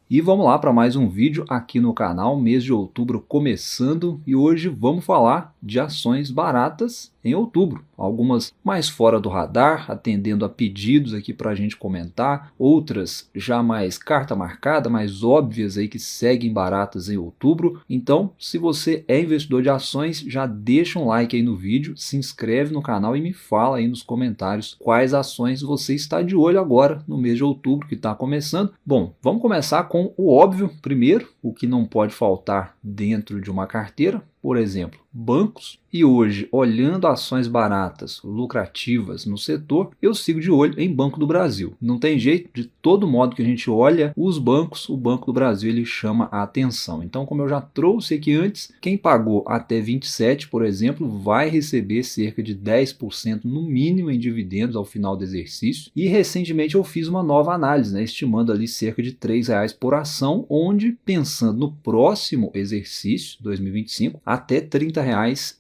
E vamos lá para mais um vídeo aqui no canal, mês de outubro começando, e hoje vamos falar de ações baratas em outubro. Algumas mais fora do radar, atendendo a pedidos aqui para a gente comentar, outras já mais carta marcada, mais óbvias aí que seguem baratas em outubro. Então, se você é investidor de ações, já deixa um like aí no vídeo, se inscreve no canal e me fala aí nos comentários quais ações você está de olho agora no mês de outubro que está começando. Bom, vamos começar com o óbvio primeiro, o que não pode faltar dentro de uma carteira, por exemplo, bancos. E hoje, olhando ações baratas, lucrativas no setor, eu sigo de olho em Banco do Brasil. Não tem jeito, de todo modo que a gente olha os bancos, o Banco do Brasil ele chama a atenção. Então, como eu já trouxe aqui antes, quem pagou até 27, por exemplo, vai receber cerca de 10% no mínimo em dividendos ao final do exercício. E recentemente eu fiz uma nova análise, né, estimando ali cerca de R$3 por ação, onde, pensando no próximo exercício, 2025, até R$30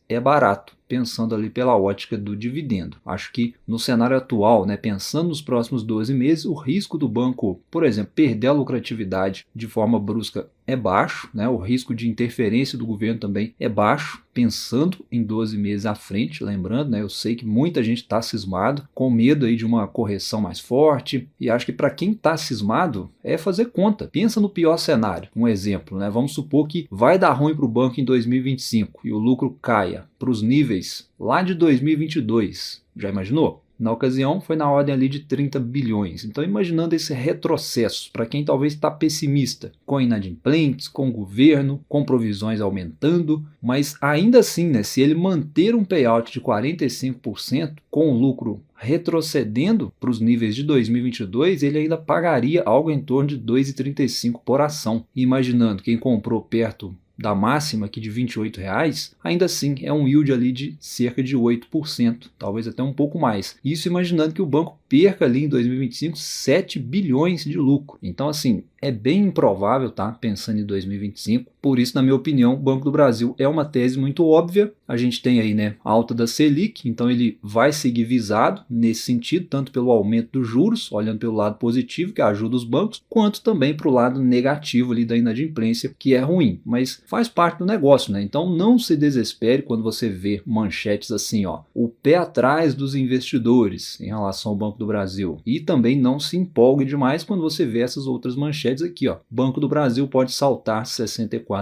é barato, pensando ali pela ótica do dividendo. Acho que no cenário atual, né, pensando nos próximos 12 meses, o risco do banco, por exemplo, perder a lucratividade de forma brusca é baixo, né? O risco de interferência do governo também é baixo, pensando em 12 meses à frente, lembrando, né? Eu sei que muita gente está cismado, com medo aí de uma correção mais forte, e acho que para quem está cismado é fazer conta. Pensa no pior cenário, um exemplo, né? Vamos supor que vai dar ruim para o banco em 2025 e o lucro caia para os níveis lá de 2022. Já imaginou? Na ocasião foi na ordem ali de 30 bilhões. Então imaginando esse retrocesso, para quem talvez está pessimista, com inadimplentes, com o governo, com provisões aumentando, mas ainda assim, né, se ele manter um payout de 45%, com o lucro retrocedendo para os níveis de 2022, ele ainda pagaria algo em torno de R$ 2,35 por ação. Imaginando quem comprou perto da máxima aqui de R$28, ainda assim é um yield ali de cerca de 8%, talvez até um pouco mais. Isso imaginando que o banco perca ali em 2025 7 bilhões de lucro. Então assim, é bem improvável, tá? Pensando em 2025. Por isso, na minha opinião, o Banco do Brasil é uma tese muito óbvia. A gente tem aí, né, a alta da Selic, então ele vai seguir visado nesse sentido, tanto pelo aumento dos juros, olhando pelo lado positivo, que ajuda os bancos, quanto também para o lado negativo ali da inadimplência, que é ruim, mas faz parte do negócio, né? Então não se desespere quando você vê manchetes assim, ó, o pé atrás dos investidores em relação ao Banco do Brasil. E também não se empolgue demais quando você vê essas outras manchetes aqui, ó, Banco do Brasil pode saltar 64%.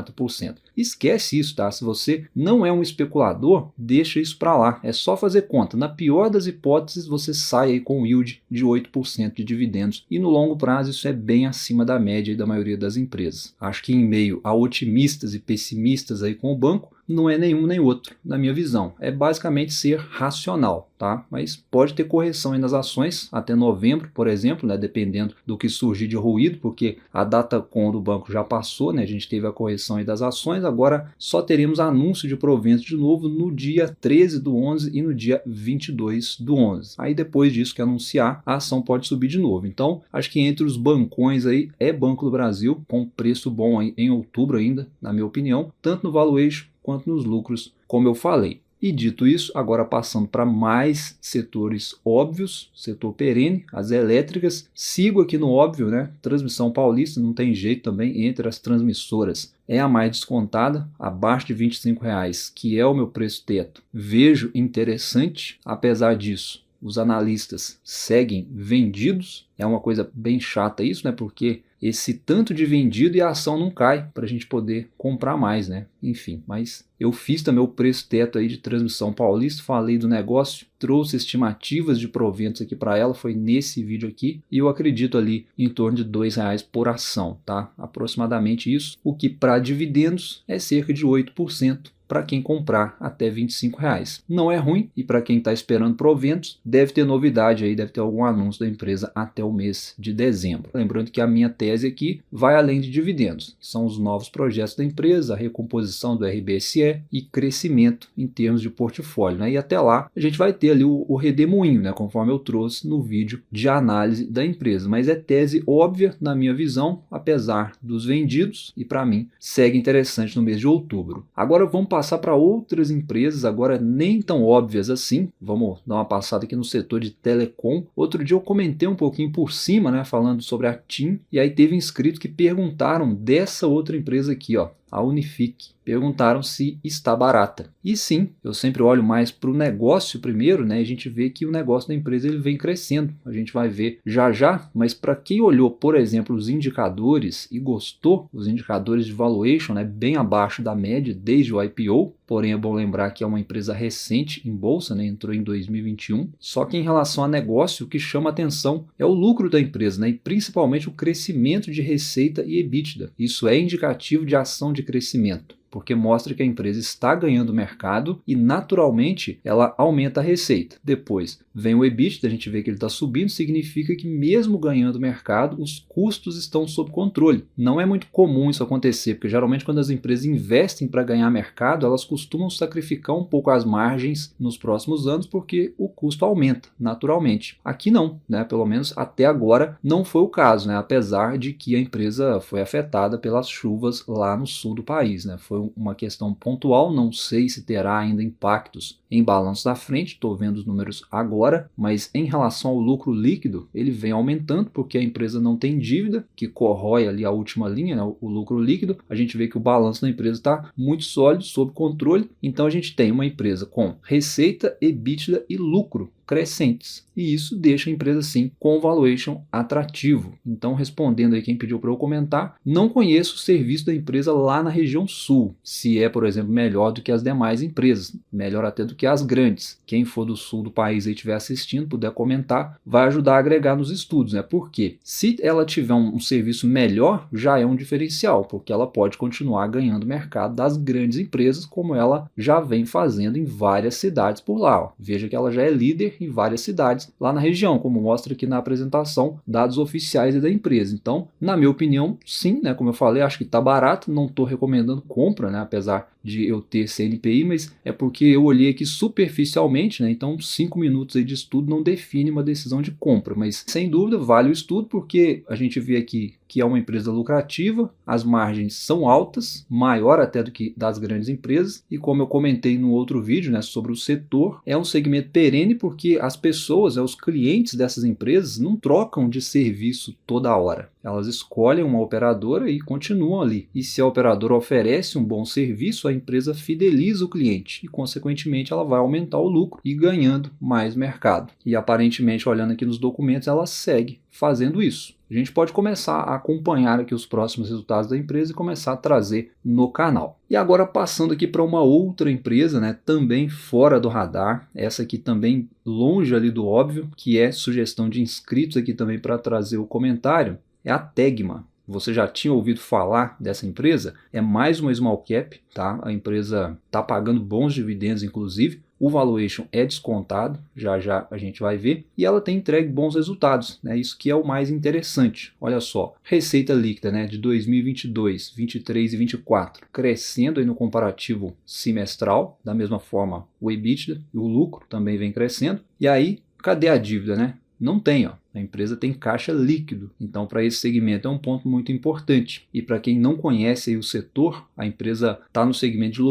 Esquece isso, tá? Se você não é um especulador, deixa isso para lá. É só fazer conta. Na pior das hipóteses, você sai aí com um yield de 8% de dividendos. E no longo prazo, isso é bem acima da média da maioria das empresas. Acho que em meio a otimistas e pessimistas aí com o banco, não é nenhum nem outro, na minha visão. É basicamente ser racional, tá? Mas pode ter correção aí nas ações até novembro, por exemplo, né? Dependendo do que surgir de ruído, porque a data com do banco já passou, né? A gente teve a correção aí das ações, agora só teremos anúncio de proventos de novo no dia 13/11 e no dia 22/11. Aí depois disso que anunciar, a ação pode subir de novo. Então, acho que entre os bancões aí é Banco do Brasil, com preço bom aí em outubro ainda, na minha opinião, tanto no valuation quanto nos lucros, como eu falei. E dito isso, agora passando para mais setores óbvios, setor perene, as elétricas, sigo aqui no óbvio, né? Transmissão Paulista, não tem jeito também, entre as transmissoras é a mais descontada, abaixo de R$25, que é o meu preço teto. Vejo interessante, apesar disso, os analistas seguem vendidos, é uma coisa bem chata isso, né? Porque esse tanto de vendido e a ação não cai para a gente poder comprar mais, né? Enfim, mas eu fiz também o preço teto aí de Transmissão Paulista, falei do negócio, trouxe estimativas de proventos aqui para ela, foi nesse vídeo aqui, e eu acredito ali em torno de R$2 por ação, tá? Aproximadamente isso, o que para dividendos é cerca de 8%. Para quem comprar até R$25. Não é ruim, e para quem está esperando proventos, deve ter novidade aí, deve ter algum anúncio da empresa até o mês de dezembro. Lembrando que a minha tese aqui vai além de dividendos, são os novos projetos da empresa, a recomposição do RBSE e crescimento em termos de portfólio, né? E até lá a gente vai ter ali o redemoinho, né? Conforme eu trouxe no vídeo de análise da empresa, mas é tese óbvia na minha visão, apesar dos vendidos, e para mim segue interessante no mês de outubro. Agora vamos passar passar para outras empresas, agora nem tão óbvias assim. Vamos dar uma passada aqui no setor de telecom. Outro dia eu comentei um pouquinho por cima, né, falando sobre a TIM, e aí teve inscritos que perguntaram dessa outra empresa aqui, ó, a Unifique. Perguntaram se está barata. E sim, eu sempre olho mais para o negócio primeiro, né? A gente vê que o negócio da empresa ele vem crescendo. A gente vai ver já já, mas para quem olhou, por exemplo, os indicadores e gostou, os indicadores de valuation, né, bem abaixo da média desde o IPO, porém é bom lembrar que é uma empresa recente em bolsa, né? Entrou em 2021. Só que em relação a negócio, o que chama atenção é o lucro da empresa, né? E principalmente o crescimento de receita e EBITDA. Isso é indicativo de ação de crescimento, porque mostra que a empresa está ganhando mercado e naturalmente ela aumenta a receita. Depois vem o EBITDA, a gente vê que ele está subindo, significa que mesmo ganhando mercado, os custos estão sob controle. Não é muito comum isso acontecer, porque geralmente quando as empresas investem para ganhar mercado, elas costumam sacrificar um pouco as margens nos próximos anos, porque o custo aumenta naturalmente. Aqui não, né? Pelo menos até agora não foi o caso, né? Apesar de que a empresa foi afetada pelas chuvas lá no sul do país, né? Foi uma questão pontual, não sei se terá ainda impactos em balanço da frente, estou vendo os números agora, mas em relação ao lucro líquido, ele vem aumentando porque a empresa não tem dívida, que corrói ali a última linha, né, o lucro líquido. A gente vê que o balanço da empresa está muito sólido, sob controle, então a gente tem uma empresa com receita, EBITDA e lucro crescentes. E isso deixa a empresa, sim, com um valuation atrativo. Então, respondendo aí quem pediu para eu comentar, não conheço o serviço da empresa lá na região sul, se é, por exemplo, melhor do que as demais empresas, melhor até do que as grandes. Quem for do sul do país e estiver assistindo, puder comentar, vai ajudar a agregar nos estudos, né? Porque se ela tiver um serviço melhor, já é um diferencial, porque ela pode continuar ganhando mercado das grandes empresas, como ela já vem fazendo em várias cidades por lá. Ó. Veja que ela já é líder em várias cidades lá na região, como mostra aqui na apresentação, dados oficiais da empresa. Então, na minha opinião, sim, né, como eu falei, acho que está barato, não estou recomendando compra, né, apesar de eu ter CNPI, mas é porque eu olhei aqui superficialmente, né, então 5 minutos aí de estudo não define uma decisão de compra, mas sem dúvida vale o estudo, porque a gente vê aqui que é uma empresa lucrativa, as margens são altas, maior até do que das grandes empresas, e como eu comentei no outro vídeo, né, sobre o setor, é um segmento perene porque as pessoas, os clientes dessas empresas não trocam de serviço toda hora. Elas escolhem uma operadora e continuam ali. E se a operadora oferece um bom serviço, a empresa fideliza o cliente e, consequentemente, ela vai aumentar o lucro e ganhando mais mercado. E aparentemente, olhando aqui nos documentos, ela segue fazendo isso. A gente pode começar a acompanhar aqui os próximos resultados da empresa e começar a trazer no canal. E agora passando aqui para uma outra empresa, né, também fora do radar, essa aqui também longe ali do óbvio, que é sugestão de inscritos aqui também para trazer o comentário, é a Tegma. Você já tinha ouvido falar dessa empresa? É mais uma small cap, tá? A empresa está pagando bons dividendos, inclusive. O valuation é descontado, já já a gente vai ver, e ela tem entregue bons resultados, né? Isso que é o mais interessante. Olha só, receita líquida, né, de 2022, 23 e 24, crescendo aí no comparativo semestral, da mesma forma o EBITDA e o lucro também vem crescendo. E aí, cadê a dívida, né? Não tem, ó. A empresa tem caixa líquido, então para esse segmento é um ponto muito importante. E para quem não conhece aí o setor, a empresa está no segmento de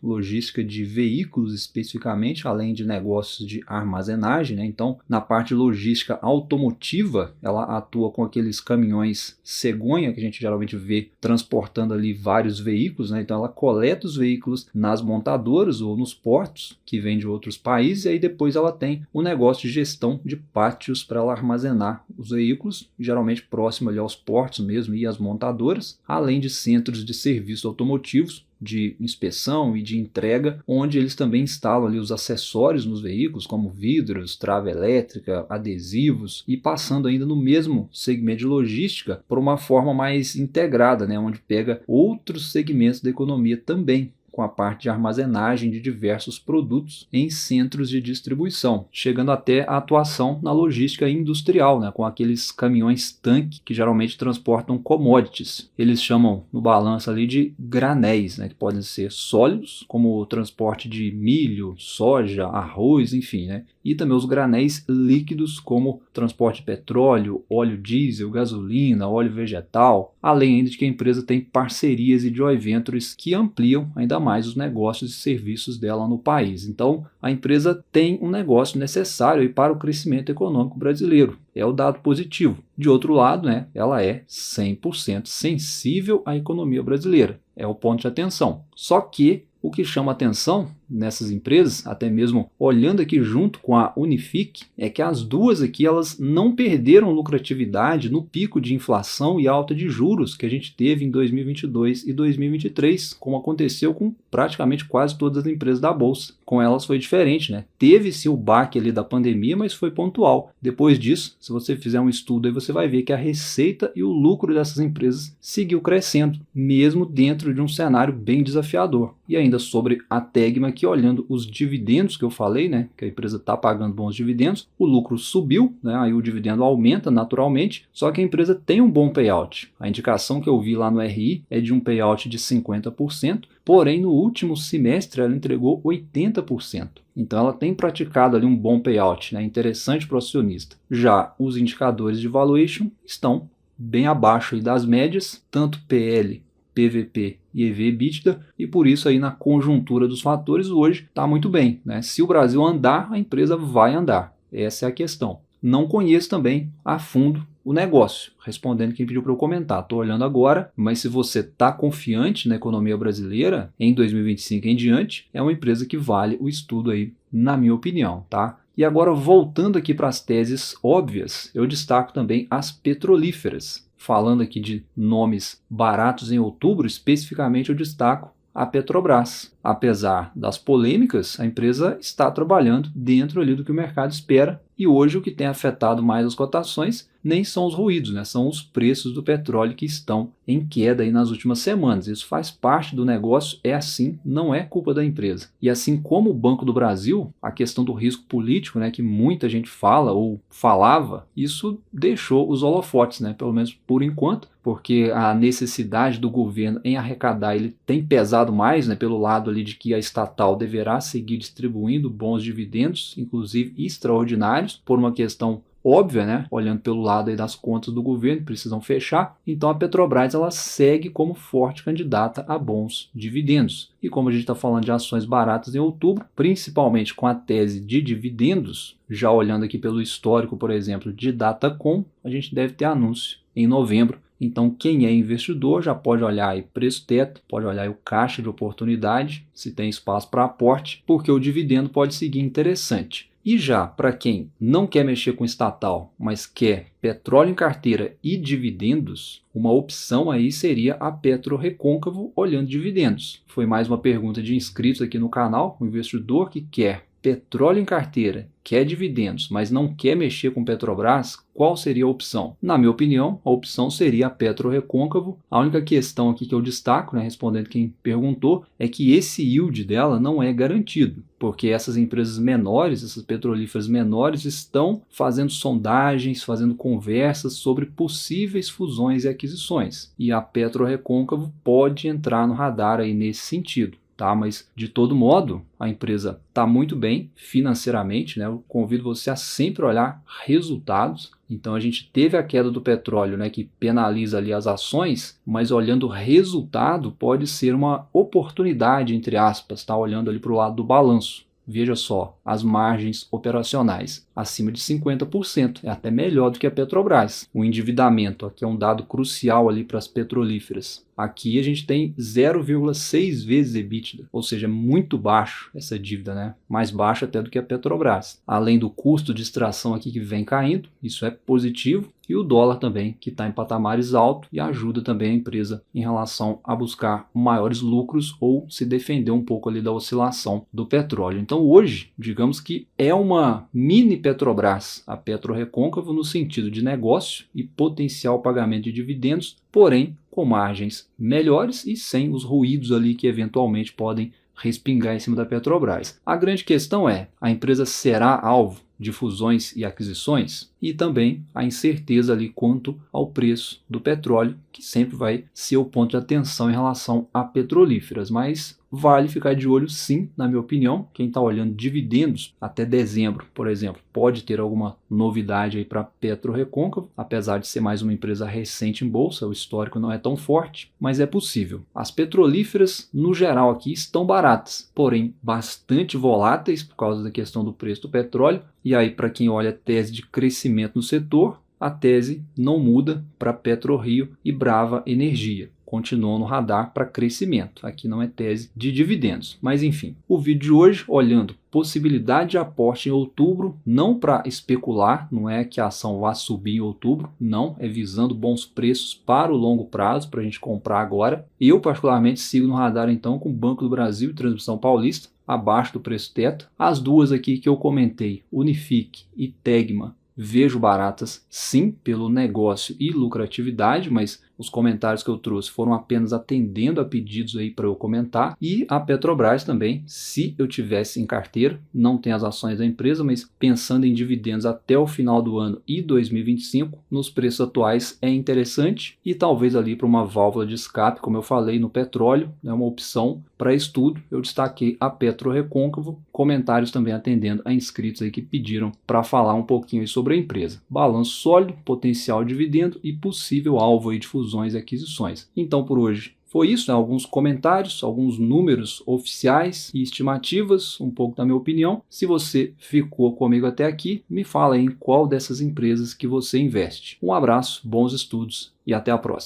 logística de veículos especificamente, além de negócios de armazenagem, né? Então, na parte de logística automotiva, ela atua com aqueles caminhões cegonha que a gente geralmente vê transportando ali vários veículos, né? Então ela coleta os veículos nas montadoras ou nos portos que vêm de outros países, e aí depois ela tem um negócio de gestão de pátios para ela armazenar os veículos, geralmente próximo ali aos portos mesmo e às montadoras, além de centros de serviços automotivos, de inspeção e de entrega, onde eles também instalam ali os acessórios nos veículos, como vidros, trava elétrica, adesivos, e passando ainda no mesmo segmento de logística por uma forma mais integrada, né, onde pega outros segmentos da economia também, com a parte de armazenagem de diversos produtos em centros de distribuição, chegando até a atuação na logística industrial, né, com aqueles caminhões-tanque que geralmente transportam commodities. Eles chamam no balanço ali de granéis, né, que podem ser sólidos, como o transporte de milho, soja, arroz, enfim, né, e também os granéis líquidos, como transporte de petróleo, óleo diesel, gasolina, óleo vegetal, além ainda de que a empresa tem parcerias e joint ventures que ampliam ainda mais os negócios e serviços dela no país. Então, a empresa tem um negócio necessário aí para o crescimento econômico brasileiro. É o dado positivo. De outro lado, né, ela é 100% sensível à economia brasileira. É o ponto de atenção. Só que o que chama atenção nessas empresas, até mesmo olhando aqui junto com a Unifique, é que as duas aqui elas não perderam lucratividade no pico de inflação e alta de juros que a gente teve em 2022 e 2023, como aconteceu com praticamente quase todas as empresas da Bolsa. Com elas foi diferente, né? Teve-se o baque ali da pandemia, mas foi pontual. Depois disso, se você fizer um estudo aí, você vai ver que a receita e o lucro dessas empresas seguiu crescendo, mesmo dentro de um cenário bem desafiador. E ainda sobre a Tegma, aqui olhando os dividendos que eu falei, né, que a empresa está pagando bons dividendos, o lucro subiu, né, aí o dividendo aumenta naturalmente, só que a empresa tem um bom payout. A indicação que eu vi lá no RI é de um payout de 50%, porém no último semestre ela entregou 80%. Então ela tem praticado ali um bom payout, né, interessante para o acionista. Já os indicadores de valuation estão bem abaixo aí das médias, tanto PL, PVP e EV/EBITDA, e por isso aí na conjuntura dos fatores hoje está muito bem, né? Se o Brasil andar, a empresa vai andar. Essa é a questão. Não conheço também a fundo o negócio, respondendo quem pediu para eu comentar. Estou olhando agora, mas se você está confiante na economia brasileira, em 2025 em diante, é uma empresa que vale o estudo aí, na minha opinião, tá? E agora, voltando aqui para as teses óbvias, eu destaco também as petrolíferas. Falando aqui de nomes baratos em outubro, especificamente eu destaco a Petrobras. Apesar das polêmicas, a empresa está trabalhando dentro ali do que o mercado espera, e hoje o que tem afetado mais as cotações nem são os ruídos, né? São os preços do petróleo que estão em queda aí nas últimas semanas. Isso faz parte do negócio, é assim, não é culpa da empresa. E assim como o Banco do Brasil, a questão do risco político, né, que muita gente fala ou falava, isso deixou os holofotes, né, pelo menos por enquanto, porque a necessidade do governo em arrecadar ele tem pesado mais, né, pelo lado ali de que a estatal deverá seguir distribuindo bons dividendos, inclusive extraordinários, por uma questão óbvia, né? Olhando pelo lado aí das contas do governo, precisam fechar. Então a Petrobras ela segue como forte candidata a bons dividendos. E como a gente está falando de ações baratas em outubro, principalmente com a tese de dividendos, já olhando aqui pelo histórico, por exemplo, de Datacom, a gente deve ter anúncio em novembro. Então, quem é investidor já pode olhar aí preço-teto, pode olhar aí o caixa de oportunidade, se tem espaço para aporte, porque o dividendo pode seguir interessante. E já para quem não quer mexer com estatal, mas quer petróleo em carteira e dividendos, uma opção aí seria a PetroRecôncavo olhando dividendos. Foi mais uma pergunta de inscritos aqui no canal, um investidor que quer petróleo em carteira, quer dividendos, mas não quer mexer com Petrobras, qual seria a opção? Na minha opinião, a opção seria a PetroRecôncavo. A única questão aqui que eu destaco, né, respondendo quem perguntou, é que esse yield dela não é garantido, porque essas empresas menores, essas petrolíferas menores, estão fazendo sondagens, fazendo conversas sobre possíveis fusões e aquisições. E a PetroRecôncavo pode entrar no radar aí nesse sentido. Tá, mas de todo modo a empresa está muito bem financeiramente, né? Eu convido você a sempre olhar resultados. Então a gente teve a queda do petróleo, né, que penaliza ali as ações, mas olhando o resultado pode ser uma oportunidade, entre aspas, tá? Olhando ali para o lado do balanço. Veja só, as margens operacionais acima de 50%, é até melhor do que a Petrobras. O endividamento, aqui é um dado crucial ali para as petrolíferas. Aqui a gente tem 0,6 vezes EBITDA, ou seja, muito baixo essa dívida, né? Mais baixa até do que a Petrobras. Além do custo de extração aqui que vem caindo, isso é positivo. E o dólar também, que está em patamares altos e ajuda também a empresa em relação a buscar maiores lucros ou se defender um pouco ali da oscilação do petróleo. Então hoje, digamos que é uma mini Petrobras, a PetroRecôncavo, no sentido de negócio e potencial pagamento de dividendos, porém com margens melhores e sem os ruídos ali que eventualmente podem respingar em cima da Petrobras. A grande questão é, a empresa será alvo de fusões e aquisições, e também a incerteza ali quanto ao preço do petróleo, que sempre vai ser o ponto de atenção em relação a petrolíferas, mas vale ficar de olho sim, na minha opinião. Quem está olhando dividendos até dezembro, por exemplo, pode ter alguma novidade aí para PetroRecôncavo, apesar de ser mais uma empresa recente em bolsa, o histórico não é tão forte, mas é possível. As petrolíferas, no geral aqui, estão baratas, porém bastante voláteis por causa da questão do preço do petróleo, e aí para quem olha a tese de crescimento no setor, a tese não muda para PetroRio e Brava Energia. Continuam no radar para crescimento. Aqui não é tese de dividendos. Mas enfim, o vídeo de hoje, olhando possibilidade de aporte em outubro, não para especular, não é que a ação vá subir em outubro, não, é visando bons preços para o longo prazo, para a gente comprar agora. Eu particularmente sigo no radar então com Banco do Brasil e Transmissão Paulista, abaixo do preço teto. As duas aqui que eu comentei, Unifique e Tegma, vejo baratas sim pelo negócio e lucratividade, mas os comentários que eu trouxe foram apenas atendendo a pedidos aí para eu comentar. E a Petrobras também, se eu tivesse em carteira, não tem as ações da empresa, mas pensando em dividendos até o final do ano e 2025, nos preços atuais é interessante e talvez ali para uma válvula de escape, como eu falei no petróleo, é uma opção para estudo. Eu destaquei a PetroRecôncavo, comentários também atendendo a inscritos aí que pediram para falar um pouquinho aí sobre a empresa. Balanço sólido, potencial dividendo e possível alvo aí de fusões e aquisições. Então por hoje foi isso, né? Alguns comentários, alguns números oficiais e estimativas, um pouco da minha opinião. Se você ficou comigo até aqui, me fala aí em qual dessas empresas que você investe. Um abraço, bons estudos e até a próxima.